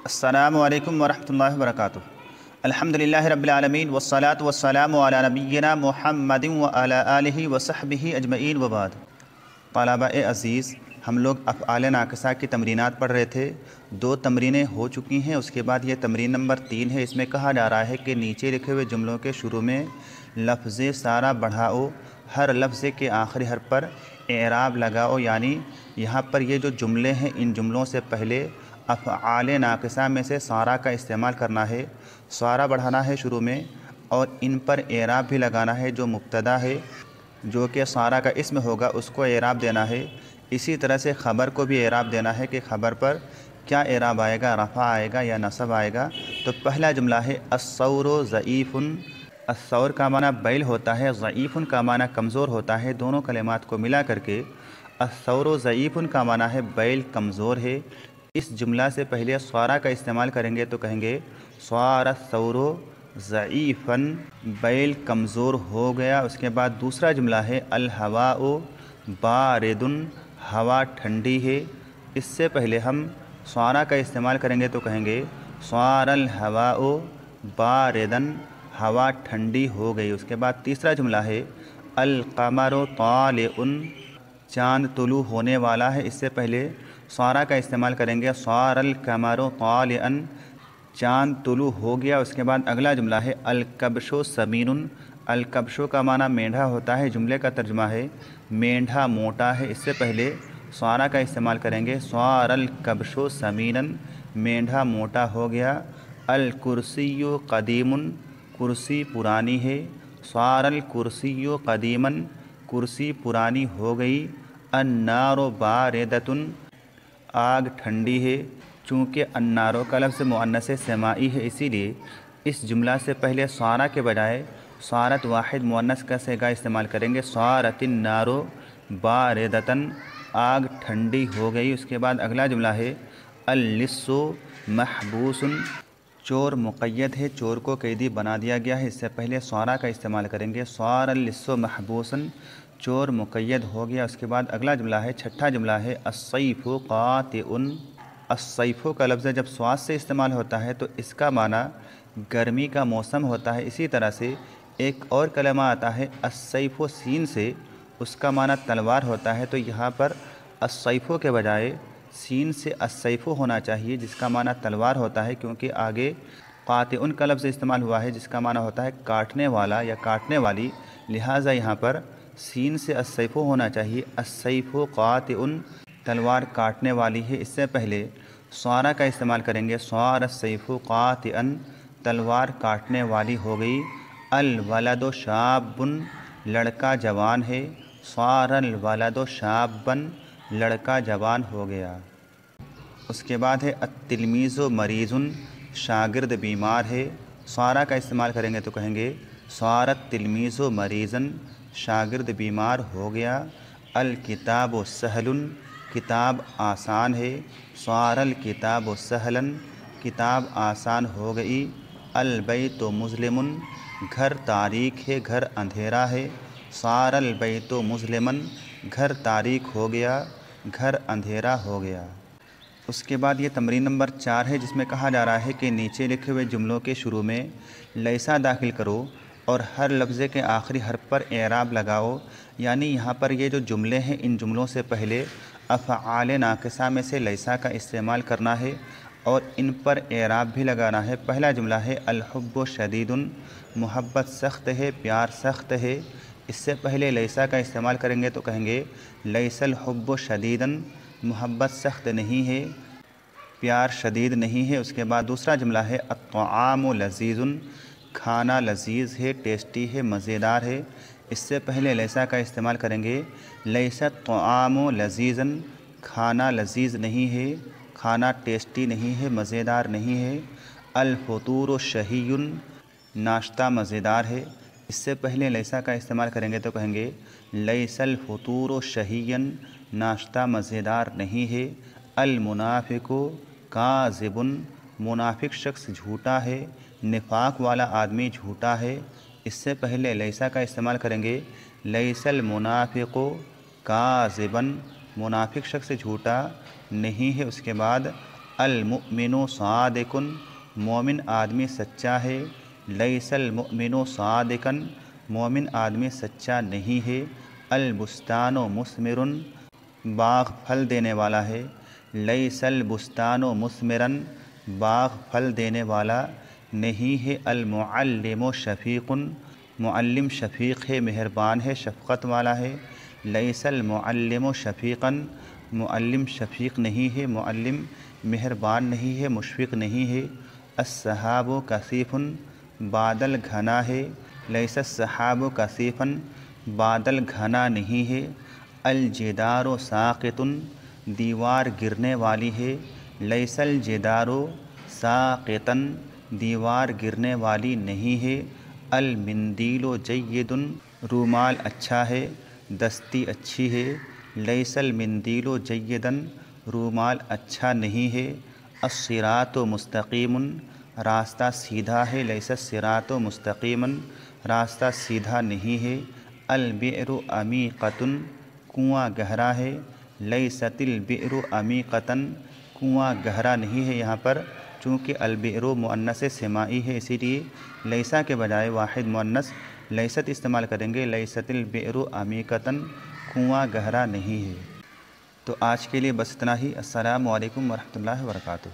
السلام علیکم ورحمۃ اللہ وبرکاتہ۔ الحمدللہ رب العالمین والصلاة والسلام علی نبینا محمد وعلی آلہ وصحبہ اجمعین وبعد۔ طلباء عزیز، ہم لوگ افعال ناقصہ کی تمرینات پڑھ رہے تھے۔ 2 تمرینیں ہو چکی ہیں، اس کے بعد یہ تمرین نمبر 3 ہے۔ اس میں کہا جا رہا ہے کہ نیچے لکھے ہوئے جملوں کے شروع میں لفظ سارا بڑھاؤ، ہر لفظ کے آخری حرف پر اعراب لگاؤ، یعنی یہاں پر یہ جو جملے ہیں ان جملوں سے پہلے افعال ناقصہ میں سے سارا کا استعمال کرنا ہے، سارا بڑھانا ہے شروع میں، اور ان پر اعراب بھی لگانا ہے۔ جو مبتدا ہے جو کہ سارا کا اسم ہوگا اس کو اعراب دینا ہے۔ اسی طرح سے خبر کو بھی اعراب دینا ہے کہ خبر پر کیا اعراب آئے گا، رفع آئے گا یا نصب آئے گا۔ تو پہلا جملہ ہے الثور ضعیف۔ الثور کا معنی بیل ہوتا ہے، ضعیف کا معنی کمزور ہوتا ہے۔ دونوں کلمات کو ملا کر کے الثور ضعیف کا معنی ہے بیل کمزور ہے۔ اس جملہ سے پہلے سارا کا استعمال کریں گے تو کہیں گے صار الثور ضعیفا، بیل کمزور ہو گیا۔ اس کے بعد دوسرا جملہ ہے الہواء بارد، ہوا ٹھنڈی ہے۔ اس سے پہلے ہم سارا کا استعمال کریں گے تو کہیں گے صار الہواء باردا، ہوا ٹھنڈی ہو گئی۔ اس کے بعد تیسرا جملہ ہے القمر طالع، چاند طلوع ہونے والا ہے۔ اس سے پہلے سارا کا استعمال کریں گے صار القمر طالعا، چاند طلوع ہو گیا۔ اس کے بعد اگلا جملہ ہے الکبش سمین۔ الکبش کا معنی مینڈھا ہوتا ہے، جملے کا ترجمہ ہے مینڈھا موٹا ہے۔ اس سے پہلے سارا کا استعمال کریں گے صار الکبش سمینا، مینڈھا موٹا ہو گیا۔ الکرسی قدیم، کرسی پرانی ہے۔ صار الکرسی قدیما، کرسی پرانی ہو گئی۔ النار باردۃ، آگ ٹھنڈی ہے۔ چونکہ النارو کا لفظ مؤنث سماعی ہے، اسی لیے اس جملہ سے پہلے سارا کے بجائے صارت واحد مؤنث کا صیغہ استعمال کریں گے صارت النار باردۃ، آگ ٹھنڈی ہو گئی۔ اس کے بعد اگلا جملہ ہے اللص محبوس، چور مقید ہے، چور کو قیدی بنا دیا گیا ہے۔ اس سے پہلے سارا کا استعمال کریں گے صار اللص محبوسا، چور مقید ہو گیا۔ اس کے بعد اگلا جملہ ہے، چھٹا جملہ ہے الصیف قاطع۔ الصیف کا لفظ جب صاد سے استعمال ہوتا ہے تو اس کا معنی گرمی کا موسم ہوتا ہے۔ اسی طرح سے ایک اور کلمہ آتا ہے السیف سین سے، اس کا معنی تلوار ہوتا ہے۔ تو یہاں پر السیف کے بجائے سین سے السیف ہونا چاہیے جس کا معنی تلوار ہوتا ہے، کیونکہ آگے قاطع کا لفظ استعمال ہوا ہے جس کا معنی ہوتا ہے کاٹنے والا یا کاٹنے والی، لہٰذا یہاں پر سین سے السیف ہونا چاہیے۔ السیف قاطع، تلوار کاٹنے والی ہے۔ اس سے پہلے سارا کا استعمال کریں گے صار السیف قاطعا، تلوار کاٹنے والی ہو گئی۔ الولد شاب، لڑکا جوان ہے۔ صار الولد شابا، لڑکا جوان ہو گیا۔ اس کے بعد ہے التلمیذ مریض، شاگرد بیمار ہے۔ سارا کا استعمال کریں گے تو کہیں گے صار التلمیذ مریضا، شاگرد بیمار ہو گیا۔ الکتاب سہل، کتاب آسان ہے۔ صار الکتاب سہلا، کتاب آسان ہو گئی۔ البیت مظلم، گھر تاریک ہے، گھر اندھیرا ہے۔ صار البیت مظلما، گھر تاریک ہو گیا، گھر اندھیرا ہو گیا۔ اس کے بعد یہ تمرین نمبر 4 ہے جس میں کہا جا رہا ہے کہ نیچے لکھے ہوئے جملوں کے شروع میں لیسا داخل کرو اور ہر لفظ کے آخری حرف پر اعراب لگاؤ، یعنی یہاں پر یہ جو جملے ہیں ان جملوں سے پہلے افعال ناقصہ میں سے لیسا کا استعمال کرنا ہے اور ان پر اعراب بھی لگانا ہے۔ پہلا جملہ ہے الحب شدید، محبت سخت ہے، پیار سخت ہے۔ اس سے پہلے لیسا کا استعمال کریں گے تو کہیں گے لیس الحب شدیدا، محبت سخت نہیں ہے، پیار شدید نہیں ہے۔ اس کے بعد دوسرا جملہ ہے الطعام لذیذ، کھانا لذیذ ہے، ٹیسٹی ہے، مزیدار ہے۔ اس سے پہلے لیسا کا استعمال کریں گے لیس الطعام لذیذا، کھانا لذیذ نہیں ہے، کھانا ٹیسٹی نہیں ہے، مزیدار نہیں ہے۔ الفطور شہی، ناشتہ مزیدار ہے۔ اس سے پہلے لیسا کا استعمال کریں گے تو کہیں گے لیس الفطور شہیا، ناشتہ مزیدار نہیں ہے۔ المنافق کاذب، منافق شخص جھوٹا ہے، نفاق والا آدمی جھوٹا ہے۔ اس سے پہلے لیسا کا استعمال کریں گے لیس المنافق کاذبا، منافق شخص جھوٹا نہیں ہے۔ اس کے بعد المؤمن صادق مومن آدمی سچا ہے، لیس المؤمن صادقا مومن آدمی سچا نہیں ہے، البستان مثمر باغ پھل دینے والا ہے، لیس البستان مثمرا باغ پھل دینے والا نہیں ہے، المعلم شفیق معلم شفیق ہے، مہربان ہے، شفقت والا ہے، لیس المعلم شفیقا معلم شفیق نہیں ہے، معلم مہربان نہیں ہے، مشفق نہیں ہے، السحاب کثیف بادل گھنا ہے، لیس السحاب کثیفا بادل گھنا نہیں ہے، الجدار ساقط دیوار گرنے والی ہے، لیس الجدار ساقطا دیوار گرنے والی نہیں ہے، المندیل جید رومال اچھا ہے، دستی اچھی ہے، لیس المندیل جیدا رومال اچھا نہیں ہے، الصراط مستقیم راستہ سیدھا ہے، لیس الصراط مستقیما راستہ سیدھا نہیں ہے، البئر عمیقۃ کنواں گہرا ہے، لیست البئر عمیقۃ کنواں گہرا نہیں ہے۔ یہاں پر چونکہ البئر مؤنث سماعی ہے، اسی لیے لیسا کے بجائے واحد مؤنث لیست استعمال کریں گے، لیست البئر عمیقۃ کنواں گہرا نہیں ہے۔ تو آج کے لیے بس اتنا ہی۔ السلام علیکم ورحمۃ اللہ وبرکاتہ۔